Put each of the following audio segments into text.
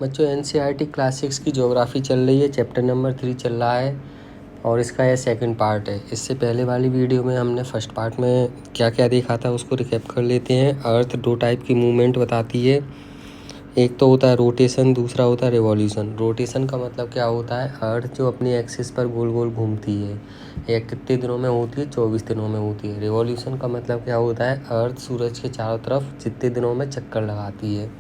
बच्चों NCERT class 6 की geography चल रही है, चैप्टर नंबर 3 चल रहा है और इसका यह सेकंड पार्ट है। इससे पहले वाली वीडियो में हमने फर्स्ट पार्ट में क्या क्या देखा था उसको रिकैप कर लेते हैं। अर्थ दो टाइप की मूवमेंट बताती है, एक तो होता है रोटेशन, दूसरा होता है रिवॉल्यूशन। रोटेशन का मतलब क्या होता है, अर्थ जो अपनी एक्सिस पर गोल गोल घूमती है, यह कितने दिनों में होती है, 24 दिनों में होती है। रिवॉल्यूशन का मतलब क्या होता है, अर्थ सूरज के चारों तरफ जितने दिनों में चक्कर लगाती है।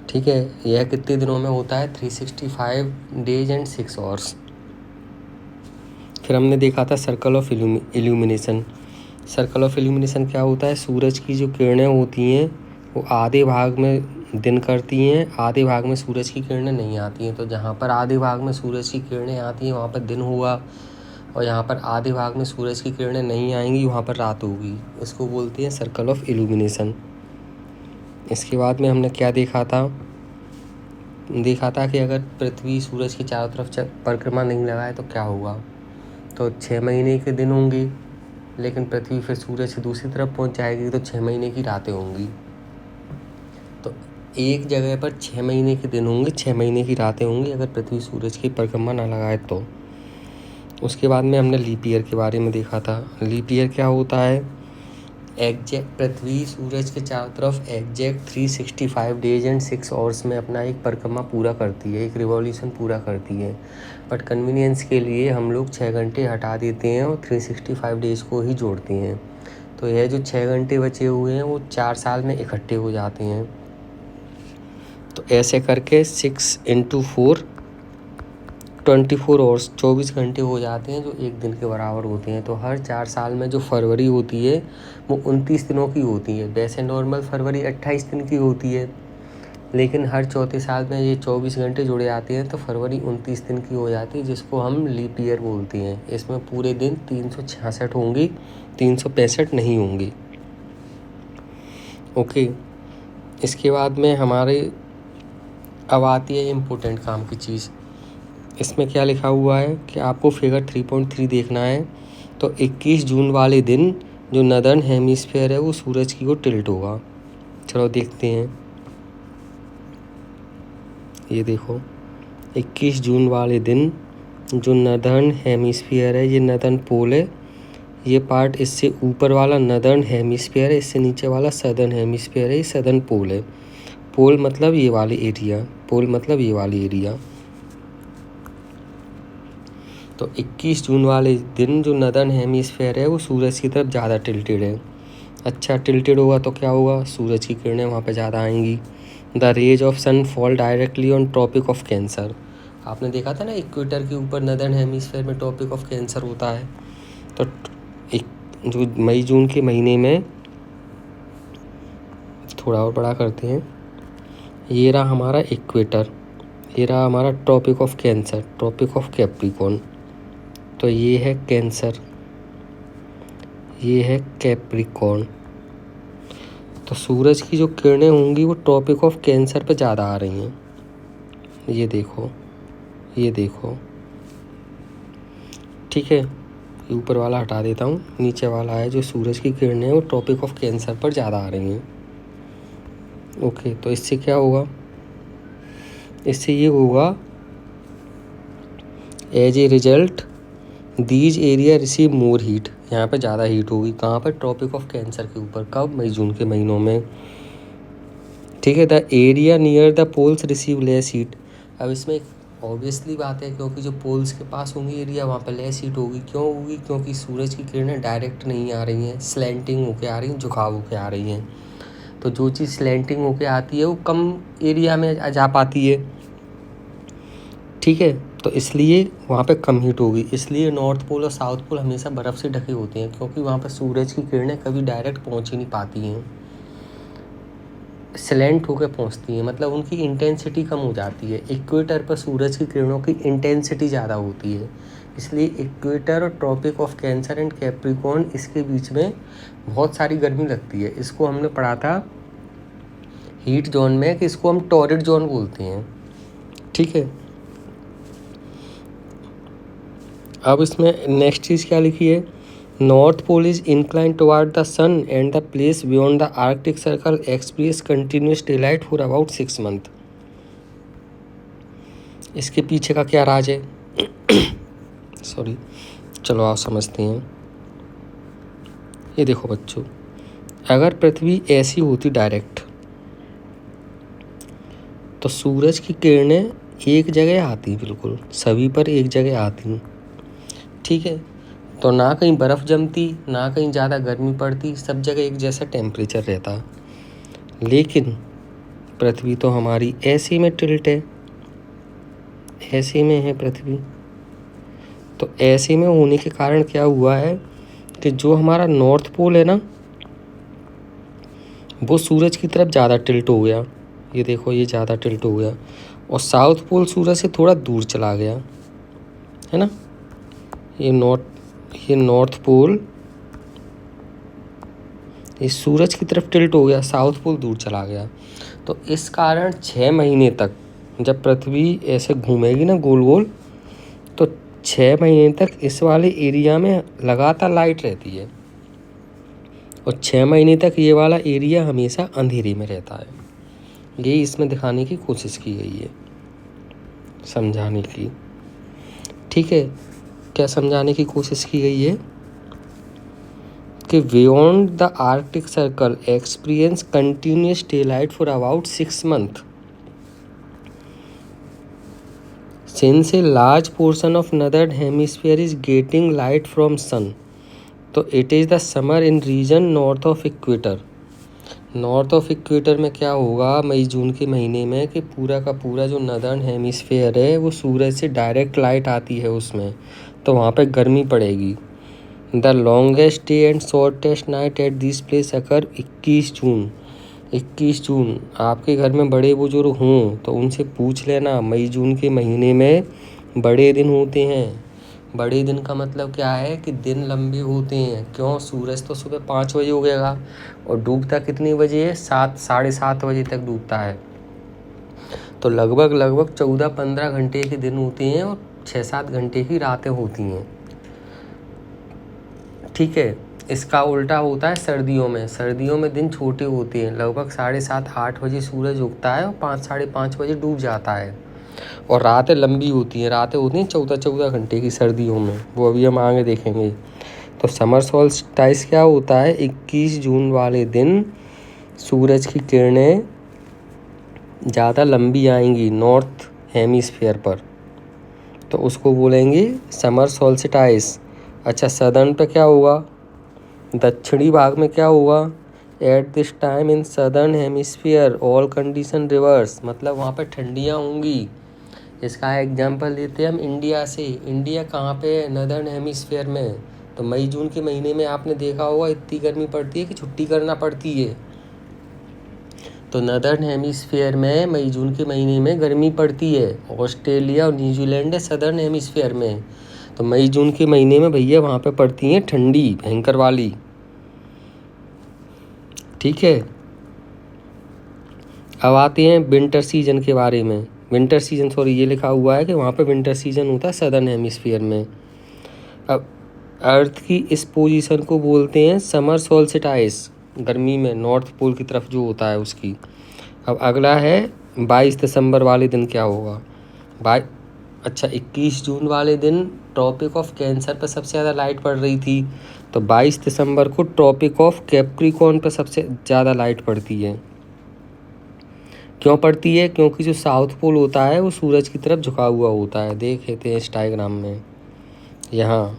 ठीक है, यह कितने दिनों में होता है, 365 डेज एंड 6 आवर्स। फिर हमने देखा था circle of illumination. Circle of illumination क्या होता है, सूरज की जो किरणें होती हैं वो आधे भाग में दिन करती हैं, आधे भाग में सूरज की किरणें नहीं आती हैं। तो जहाँ पर आधे भाग में सूरज की किरणें आती हैं वहाँ पर दिन होगा, और यहाँ पर आधे भाग में सूरज की किरणें नहीं आएंगी वहाँ पर रात होगी। इसको बोलते हैं सर्कल ऑफ इल्यूमिनेशन। इसके बाद में हमने क्या देखा था कि अगर पृथ्वी सूरज की चारों तरफ परिक्रमा नहीं लगाए तो क्या होगा। तो 6 महीने के दिन होंगे, लेकिन पृथ्वी फिर सूरज से दूसरी तरफ पहुंच जाएगी तो 6 महीने की रातें होंगी। तो एक जगह पर 6 महीने के दिन होंगे, 6 महीने की रातें होंगी अगर पृथ्वी सूरज की परिक्रमा ना लगाए तो। उसके बाद में हमने लीप ईयर के बारे में देखा था। लीप ईयर क्या होता है, एग्जैक्ट पृथ्वी सूरज के चारों तरफ एग्जैक्ट 365 डेज एंड 6 आवर्स में अपना एक परिक्रमा पूरा करती है, एक रिवॉल्यूशन पूरा करती है। बट कन्वीनियंस के लिए हम लोग 6 घंटे हटा देते हैं और 365 डेज को ही जोड़ते हैं। तो यह जो 6 घंटे बचे हुए हैं वो 4 साल में इकट्ठे हो जाते हैं। तो ऐसे करके 6 × 4 24 आवर्स 24 घंटे हो जाते हैं, जो एक दिन के बराबर होते हैं। तो हर 4 साल में जो फरवरी होती है वो 29 दिनों की होती है। वैसे नॉर्मल फरवरी 28 दिन की होती है, लेकिन हर चौथे साल में ये 24 घंटे जुड़े आते हैं तो फरवरी 29 दिन की हो जाती है, जिसको हम लीप ईयर बोलते हैं। इसमें पूरे दिन 366 होंगी, 365 नहीं होंगी। ओके, इसके बाद में हमारे अब आती है इम्पोर्टेंट काम की चीज़। इसमें क्या लिखा हुआ है कि आपको फिगर 3.3 देखना है। तो 21 जून वाले दिन जो नदर्न हेमिस्फीयर है वो सूरज की ओर टिल्ट होगा। चलो देखते हैं, ये देखो 21 जून वाले दिन जो नदर्न हेमिस्फीयर है, ये नदर्न पोल है, ये पार्ट इससे ऊपर वाला नदर्न हेमिस्फीयर है, इससे नीचे वाला सदर्न हेमिस्फीयर है, ये सदर्न पोल है। पोल मतलब ये वाली एरिया, पोल मतलब ये वाली एरिया। तो 21 जून वाले दिन जो नदर्न हेमिस्फीयर है वो सूरज की तरफ ज़्यादा टिल्टेड है। अच्छा, टिल्टेड होगा तो क्या होगा, सूरज की किरणें वहाँ पे ज़्यादा आएंगी। The rays of sun fall directly on tropic of cancer. आपने देखा था ना, इक्वेटर के ऊपर नदर्न हेमिस्फीयर में ट्रॉपिक ऑफ कैंसर होता है। तो एक जो मई जून के महीने में, थोड़ा और बड़ा करते हैं, ये रहा हमारा इक्वेटर, ये रहा हमारा tropic of cancer, tropic of capricorn. तो ये है कैंसर, ये है कैप्रिकॉर्न। तो सूरज की जो किरणें होंगी वो ट्रॉपिक ऑफ कैंसर पे ज़्यादा आ रही हैं। ये देखो, ये देखो, ठीक है। ऊपर वाला हटा देता हूँ, नीचे वाला है जो सूरज की किरणें हैं वो ट्रॉपिक ऑफ कैंसर पर ज़्यादा आ रही हैं। ओके, तो इससे क्या होगा, इससे ये होगा, as a result these area receive more heat. यहाँ पे ज़्यादा हीट होगी, कहाँ पर, ट्रॉपिक ऑफ कैंसर के ऊपर। कब, मई जून के महीनों में। ठीक है। The area near the poles receive less heat. अब इसमें ऑब्वियसली बात है, क्योंकि जो पोल्स के पास होंगी एरिया वहाँ पर लेस हीट होगी। क्यों होगी, क्योंकि सूरज की किरणें डायरेक्ट नहीं आ रही हैं, स्लैंटिंग होके आ रही हैं, झुकाव होके आ रही हैं। तो जो चीज़ स्लैंटिंग होके आती है वो कम एरिया में जा पाती है। ठीक है, तो इसलिए वहाँ पे कम हीट होगी। इसलिए नॉर्थ पोल और साउथ पोल हमेशा बर्फ़ से ढके होते हैं, क्योंकि वहाँ पर सूरज की किरणें कभी डायरेक्ट पहुँच ही नहीं पाती हैं, स्लैंट होकर पहुँचती हैं, मतलब उनकी इंटेंसिटी कम हो जाती है। इक्वेटर पर सूरज की किरणों की इंटेंसिटी ज़्यादा होती है, इसलिए इक्वेटर और tropic of cancer and capricorn, इसके बीच में बहुत सारी गर्मी लगती है। इसको हमने पढ़ा था हीट जोन में कि इसको हम टॉरिड जोन बोलते हैं। ठीक है, अब इसमें नेक्स्ट चीज़ क्या लिखी है, north pole is incline toward the sun and the place beyond the arctic circle experience continuous daylight for about 6 month. इसके पीछे का क्या राज है? सॉरी, चलो आप समझते हैं। ये देखो बच्चों, अगर पृथ्वी ऐसी होती डायरेक्ट, तो सूरज की किरणें एक जगह आती, बिल्कुल सभी पर एक जगह आती, ठीक है। तो ना कहीं बर्फ़ जमती, ना कहीं ज़्यादा गर्मी पड़ती, सब जगह एक जैसा टेम्परेचर रहता। लेकिन पृथ्वी तो हमारी ऐसे में टिल्ट है, ऐसे में है पृथ्वी। तो ऐसे में होने के कारण क्या हुआ है कि जो हमारा नॉर्थ पोल है ना, वो सूरज की तरफ ज़्यादा टिल्ट हो गया। ये देखो, ये ज़्यादा टिल्ट हो गया। और साउथ पोल सूरज से थोड़ा दूर चला गया, है ना। ये नॉर्थ पोल ये सूरज की तरफ टिल्ट हो गया, साउथ पोल दूर चला गया। तो इस कारण 6 महीने तक जब पृथ्वी ऐसे घूमेगी ना गोल गोल, तो 6 महीने तक इस वाले एरिया में लगातार लाइट रहती है, और 6 महीने तक ये वाला एरिया हमेशा अंधेरे में रहता है। यही इसमें दिखाने की कोशिश की गई है, समझाने की, ठीक है। क्या समझाने की कोशिश की गई है कि beyond the arctic circle experience continuous day light for about 6 months since a large portion of northern hemisphere is getting light from sun, तो it is the summer in region north of equator. North of equator में क्या होगा मई जून के महीने में कि पूरा का पूरा जो नदर्न हेमिस्फेयर है वो सूरज से डायरेक्ट लाइट आती है उसमें, तो वहाँ पे गर्मी पड़ेगी। The longest day and shortest night at this place occur 21 June. 21 जून आपके घर में बड़े बुजुर्ग हों तो उनसे पूछ लेना, मई जून के महीने में बड़े दिन होते हैं। बड़े दिन का मतलब क्या है कि दिन लंबे होते हैं। क्यों? सूरज तो सुबह 5 बजे उगेगा और डूबता कितने बजे है? 7 साढ़े 7 बजे तक डूबता है। तो लगभग 14-15 घंटे के दिन होते हैं और 6-7 घंटे की रातें होती हैं, ठीक है। इसका उल्टा होता है सर्दियों में। सर्दियों में दिन छोटे होते हैं, लगभग 7:30-8 बजे सूरज उगता है और 5-5:30 बजे डूब जाता है। और रातें लंबी होती हैं, रातें होती हैं 14-14 घंटे की सर्दियों में, वो अभी हम आगे देखेंगे। तो समर सोल्स्टिस क्या होता है? 21 जून वाले दिन सूरज की किरणें ज़्यादा लंबी आएंगी नॉर्थ हेमिस्फीयर पर, तो उसको बोलेंगे समर सोल्स्टिस। अच्छा, सदर्न पे क्या होगा? दक्षिणी भाग में क्या होगा? At this time in southern hemisphere all condition reverse, मतलब वहाँ पे ठंडियाँ होंगी। इसका एग्जांपल लेते हैं हम इंडिया से। इंडिया कहाँ पे है? नदर्न हेमिस्फीयर में। तो मई जून के महीने में आपने देखा होगा इतनी गर्मी पड़ती है कि छुट्टी करना पड़ती है। तो नदर्न हेमिस्फीयर में मई जून के महीने में गर्मी पड़ती है। ऑस्ट्रेलिया और न्यूजीलैंड है सदर्न हेमिस्फीयर में। तो मई जून के महीने में भैया वहाँ पे पड़ती हैं ठंडी भयंकर वाली, ठीक है। अब आते हैं विंटर सीजन के बारे में। विंटर सीजन, सॉरी, ये लिखा हुआ है कि वहाँ पे विंटर सीजन होता है सदर्न हेमिस्फीयर में। अब अर्थ की इस पोजीशन को बोलते हैं समर सोल्स्टिस, गर्मी में नॉर्थ पोल की तरफ जो होता है उसकी। अब अगला है 22 दिसंबर वाले दिन क्या होगा? 21 जून वाले दिन ट्रॉपिक ऑफ कैंसर पर सबसे ज़्यादा लाइट पड़ रही थी, तो 22 दिसंबर को ट्रॉपिक ऑफ कैप्रिकॉर्न पर सबसे ज़्यादा लाइट पड़ती है। क्यों पड़ती है? क्योंकि जो साउथ पोल होता है वो सूरज की तरफ झुका हुआ होता है। देख लेते हैं इस डायग्राम में। यहाँ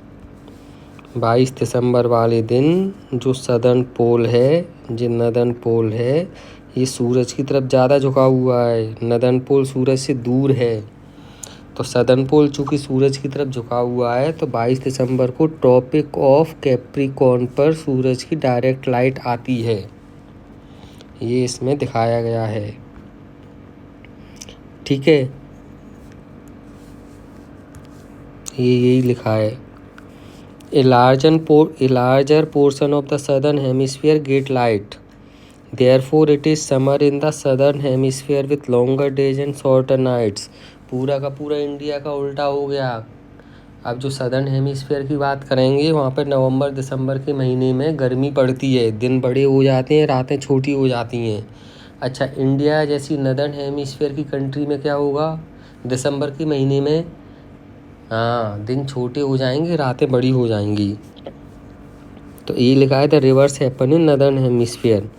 22 दिसंबर वाले दिन जो सदर्न पोल है, जो नदर्न पोल है, ये सूरज की तरफ ज़्यादा झुका हुआ है। नदर्न पोल सूरज से दूर है, तो सदर्न पोल चूँकि सूरज की तरफ झुका हुआ है, तो 22 दिसंबर को ट्रॉपिक ऑफ कैप्रिकॉर्न पर सूरज की डायरेक्ट लाइट आती है। ये इसमें दिखाया गया है, ठीक है। ये यही लिखा है, a larger portion of the southern hemisphere get light, therefore it is summer in the southern hemisphere with longer days and shorter nights. पूरा का पूरा इंडिया का उल्टा हो गया। अब जो सदर्न हेमिस्फीयर की बात करेंगे, वहाँ पर नवंबर दिसंबर के महीने में गर्मी पड़ती है, दिन बड़े हो जाते हैं, रातें छोटी हो जाती हैं। अच्छा, इंडिया जैसी नदर्न हेमिस्फीयर की कंट्री में क्या होगा? दिसंबर के महीने में हाँ दिन छोटे हो जाएंगे, रातें बड़ी हो जाएंगी। तो ये लिखा है the reverse happen in northern hemisphere,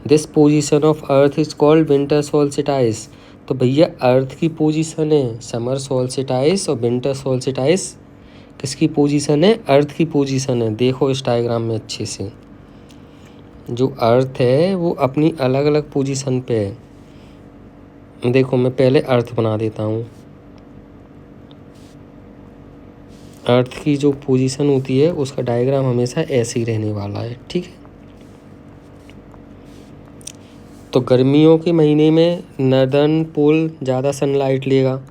this position of earth is called winter solstice. तो भैया अर्थ की पोजीशन है समर सोल्स्टिस और विंटर सोल्स्टिस किसकी पोजीशन है? अर्थ की पोजीशन है। देखो इस डायग्राम में अच्छे से, जो अर्थ है वो अपनी अलग अलग पोजीशन पे है। देखो मैं पहले अर्थ बना देता हूँ। अर्थ की जो पोजीशन होती है उसका डायग्राम हमेशा ऐसे ही रहने वाला है, ठीक है। तो गर्मियों के महीने में नदर्न पोल ज़्यादा सनलाइट लेगा,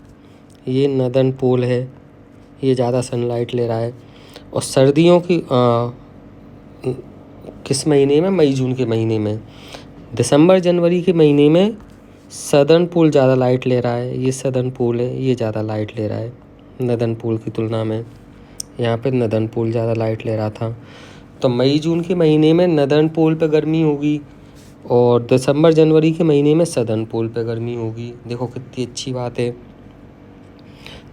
ये नदर्न पोल है, ये ज़्यादा सनलाइट ले रहा है। और सर्दियों की किस महीने में? मई जून के महीने में। दिसंबर जनवरी के महीने में सदर्न पोल ज़्यादा लाइट ले रहा है, ये सदर्न पोल है, ये ज़्यादा लाइट ले रहा है नदर्न पोल की तुलना में। यहाँ पे नदर्न पोल ज़्यादा लाइट ले रहा था। तो मई जून के महीने में नदर्न पोल पे गर्मी होगी और दिसंबर जनवरी के महीने में सदर्न पोल पे गर्मी होगी। देखो कितनी अच्छी बात है।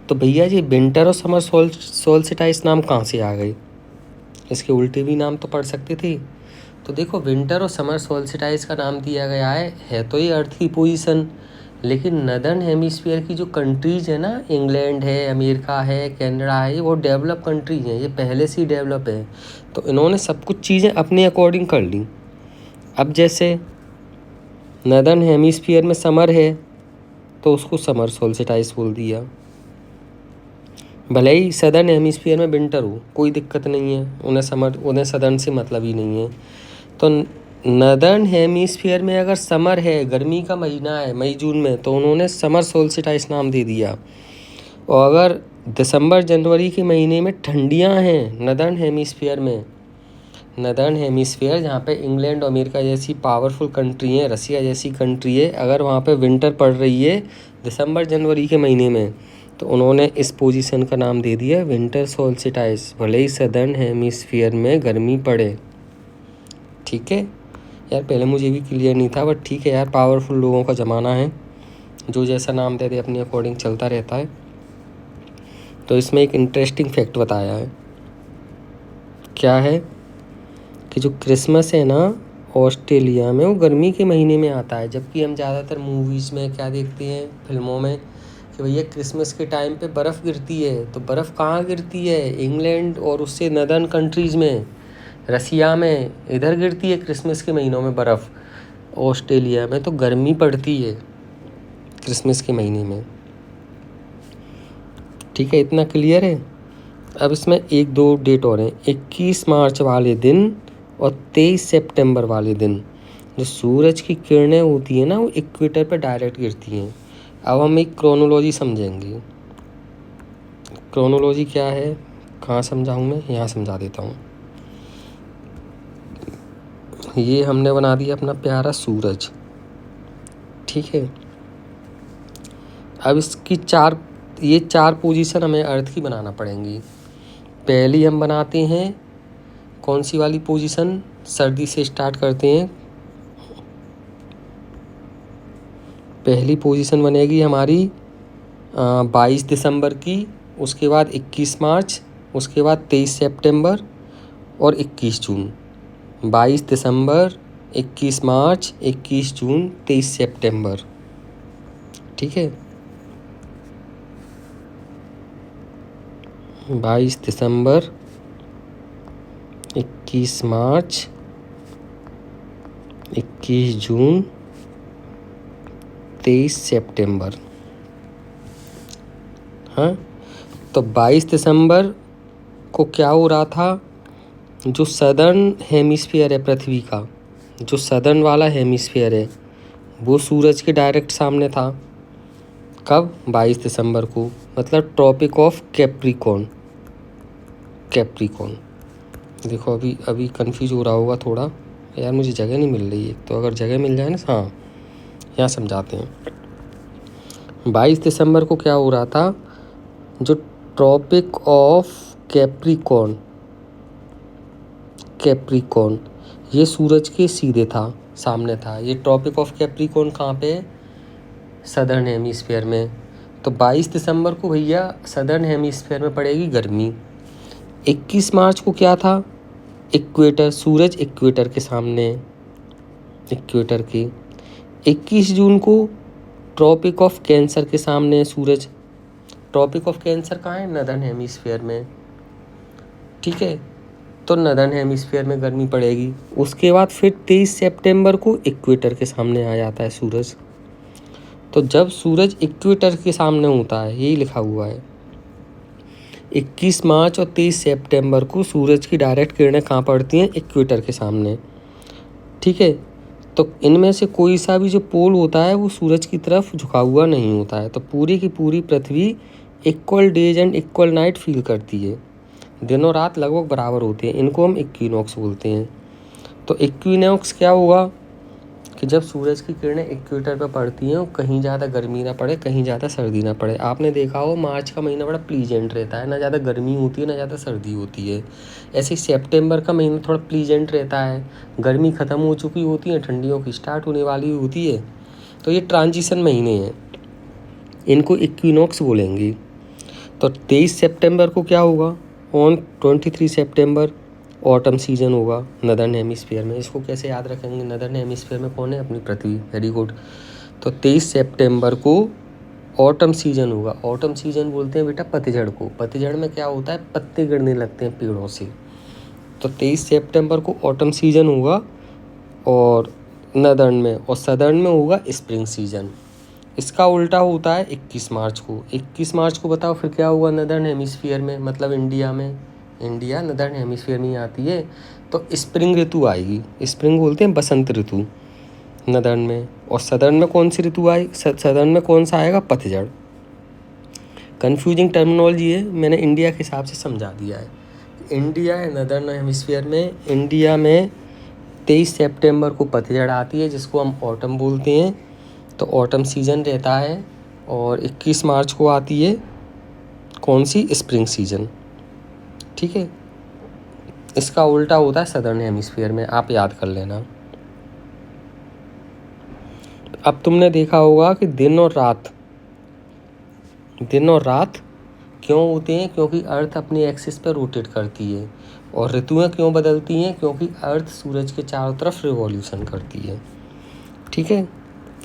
तो भैया जी विंटर और समर सोल्स्टिस नाम कहाँ से आ गए? इसके उल्टे भी नाम तो पढ़ सकते थे। तो देखो विंटर और समर सोल्स्टिस का नाम दिया गया है तो ये अर्थ की पोजीशन, लेकिन नदर्न हेमिस्फीयर की जो कंट्रीज़ है ना, इंग्लैंड है, अमेरिका है, कनाडा है, ये वो डेवलप कंट्रीज हैं, ये पहले से ही डेवलप है। तो इन्होंने सब कुछ चीज़ें अपने अकॉर्डिंग कर ली। अब जैसे नदर्न हेमिस्फीयर में समर है तो उसको समर सोल्स्टिस बोल दिया, भले ही सदर्न हेमिस्फीयर में विंटर हो कोई दिक्कत नहीं है, उन्हें सदर्न से मतलब ही नहीं है। तो नदर्न हेमिस्फीयर में अगर समर है, गर्मी का महीना है मई जून में, तो उन्होंने समर सोल्स्टिस नाम दे दिया। और अगर दिसंबर जनवरी के महीने में ठंडियां हैं नदर्न हेमिस्फीयर में, नदर्न हेमिस्फीयर जहाँ पे इंग्लैंड और अमेरिका जैसी पावरफुल कंट्री है, रसिया जैसी कंट्री है, अगर वहाँ पे विंटर पड़ रही है दिसंबर जनवरी के महीने में, तो उन्होंने इस पोजीशन का नाम दे दिया विंटर सोल्स्टिस, भले ही सदर्न हेमिस्फीयर में गर्मी पड़े। ठीक है यार, पहले मुझे भी क्लियर नहीं था, बट ठीक है यार, पावरफुल लोगों का ज़माना है, जो जैसा नाम दे दे अपने अकॉर्डिंग चलता रहता है। तो इसमें एक इंटरेस्टिंग फैक्ट बताया है, क्या है कि जो क्रिसमस है ना ऑस्ट्रेलिया में, वो गर्मी के महीने में आता है, जबकि हम ज़्यादातर मूवीज़ में क्या देखते हैं, फिल्मों में, कि भैया क्रिसमस के टाइम पे बर्फ़ गिरती है। तो बर्फ़ कहाँ गिरती है? इंग्लैंड और उससे नदर्न कंट्रीज़ में, रसिया में, इधर गिरती है क्रिसमस के महीनों में बर्फ़। ऑस्ट्रेलिया में तो गर्मी पड़ती है क्रिसमस के महीने में। ठीक है, इतना क्लियर है। अब इसमें एक दो डेट और हैं, 21 मार्च वाले दिन और 23 सितंबर वाले दिन जो सूरज की किरणें होती हैं ना, वो इक्वेटर पर डायरेक्ट गिरती हैं। अब हम एक क्रोनोलॉजी समझेंगे। क्रोनोलॉजी क्या है, कहाँ समझाऊँ मैं? यहाँ समझा देता हूँ। ये हमने बना दिया अपना प्यारा सूरज, ठीक है। अब इसकी चार पोजीशन हमें अर्थ की बनाना पड़ेंगी। पहली हम बनाते हैं कौन सी वाली पोजीशन? सर्दी से स्टार्ट करते हैं। पहली पोजीशन बनेगी हमारी 22 दिसंबर की, उसके बाद 21 मार्च, उसके बाद 23 सितंबर और 21 जून। 22 दिसंबर, 21 मार्च, 21 जून, 23 सितंबर। ठीक है, 22 दिसंबर, 21 मार्च, 21 जून, 23 सितंबर। हाँ, तो 22 दिसंबर को क्या हो रहा था? जो सदर्न हेमिस्फीयर है पृथ्वी का, जो सदर्न वाला हेमिस्फीयर है, वो सूरज के डायरेक्ट सामने था। कब? 22 दिसंबर को, मतलब ट्रॉपिक ऑफ कैप्रिकॉर्न। देखो अभी कंफ्यूज हो रहा होगा थोड़ा यार, मुझे जगह नहीं मिल रही है, तो अगर जगह मिल जाए ना, हाँ यहाँ समझाते हैं। 22 दिसंबर को क्या हो रहा था? जो ट्रॉपिक ऑफ कैप्रिकॉर्न, ये सूरज के सीधे था, सामने था। ये ट्रॉपिक ऑफ कैप्रिकॉर्न कहाँ पे? सदर्न हेमिस्फीयर में। तो 22 दिसंबर को भैया सदर्न हेमिस्फेयर में पड़ेगी गर्मी। 21 मार्च को क्या था, इक्वेटर, सूरज इक्वेटर के सामने, इक्वेटर के। 21 जून को ट्रॉपिक ऑफ कैंसर के सामने सूरज। ट्रॉपिक ऑफ कैंसर कहाँ है, नदर्न हेमिस्फेयर में, ठीक है। तो नदर्न हेमिस्फेयर में गर्मी पड़ेगी। उसके बाद फिर 23 सितंबर को इक्वेटर के सामने आ जाता है सूरज। तो जब सूरज इक्वेटर के सामने होता है, यही लिखा हुआ है, 21 मार्च और 23 सितंबर को सूरज की डायरेक्ट किरणें कहाँ पड़ती हैं, इक्वेटर के सामने, ठीक है। तो इनमें से कोई सा भी जो पोल होता है वो सूरज की तरफ झुका हुआ नहीं होता है। तो पूरी की पूरी पृथ्वी equal days and equal night feel करती है, दिन और रात लगभग बराबर होते हैं। इनको हम इक्विनॉक्स बोलते हैं। तो इक्विनॉक्स क्या हुआ कि जब सूरज की किरणें इक्वेटर पर पड़ती हैं, कहीं ज़्यादा गर्मी ना पड़े, कहीं ज़्यादा सर्दी ना पड़े। आपने देखा हो मार्च का महीना बड़ा प्लीजेंट रहता है, ना ज़्यादा गर्मी होती है ना ज़्यादा सर्दी होती है। ऐसे ही सितंबर का महीना थोड़ा प्लीजेंट रहता है, गर्मी ख़त्म हो चुकी होती है, ठंडियों की स्टार्ट होने वाली होती है। तो ये ट्रांजिशन महीने हैं, इनको इक्विनॉक्स बोलेंगे। तो 23 सितंबर को क्या होगा, ऑन 23 सितंबर ऑटम सीजन होगा नदर्न हेमिस्फीयर में। इसको कैसे याद रखेंगे, नदर्न हेमिस्फीयर में कौन है, अपनी पृथ्वी, वेरी गुड। तो 23 सितंबर को ऑटम सीजन होगा। ऑटम सीजन बोलते हैं बेटा पतझड़ को। पतझड़ में क्या होता है, पत्ते गिरने लगते हैं पेड़ों से। तो 23 सितंबर को ऑटम सीजन होगा और नदर्न में, और सदर्न में होगा स्प्रिंग सीजन। इसका उल्टा होता है 21 मार्च को। 21 मार्च को बताओ फिर क्या हुआ नदर्न हेमिस्फीयर में, मतलब इंडिया में। इंडिया नदर्न हेमिस्फीयर में ही आती है। तो स्प्रिंग ऋतु आएगी, स्प्रिंग बोलते हैं बसंत ऋतु नदर्न में। और सदर्न में कौन सी ऋतु आएगी, सदर्न में कौन सा आएगा, पतझड़। कन्फ्यूजिंग टर्मिनोलॉजी है, मैंने इंडिया के हिसाब से समझा दिया है। इंडिया है नदर्न हेमिस्फीयर में। इंडिया में 23 सितंबर को पतझड़ आती है, जिसको हम ऑटम बोलते हैं। तो ऑटम सीजन रहता है। और 21 मार्च को आती है कौन सी, स्प्रिंग सीजन, ठीक है। इसका उल्टा होता है सदर्न हेमिस्फीयर में, आप याद कर लेना। अब तुमने देखा होगा कि दिन और रात क्यों होते हैं, क्योंकि अर्थ अपनी एक्सिस पर रोटेट करती है। और ऋतुएं क्यों बदलती हैं, क्योंकि अर्थ सूरज के चारों तरफ रिवॉल्यूशन करती है, ठीक है।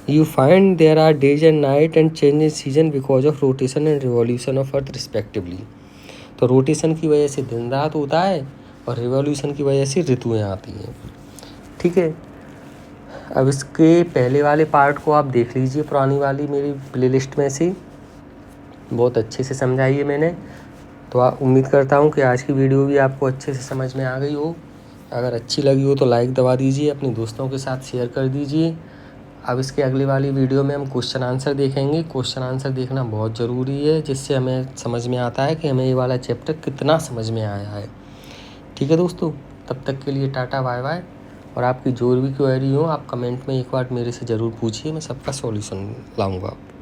You find there are days and night and change in season because of rotation and revolution of earth respectively। तो रोटेशन की वजह से दिन रात होता है और रिवॉल्यूशन की वजह से ऋतुएं आती हैं, ठीक है। अब इसके पहले वाले पार्ट को आप देख लीजिए, पुरानी वाली मेरी प्लेलिस्ट में से, बहुत अच्छे से समझाई है मैंने। तो उम्मीद करता हूँ कि आज की वीडियो भी आपको अच्छे से समझ में आ गई हो। अगर अच्छी लगी हो तो लाइक दबा दीजिए, अपने दोस्तों के साथ शेयर कर दीजिए। अब इसके अगली वाली वीडियो में हम क्वेश्चन आंसर देखेंगे। क्वेश्चन आंसर देखना बहुत ज़रूरी है, जिससे हमें समझ में आता है कि हमें ये वाला चैप्टर कितना समझ में आया है, ठीक है दोस्तों। तब तक के लिए टाटा बाय बाय। और आपकी जो भी क्वेरी हो आप कमेंट में एक बार मेरे से ज़रूर पूछिए, मैं सबका सॉल्यूशन लाऊंगा।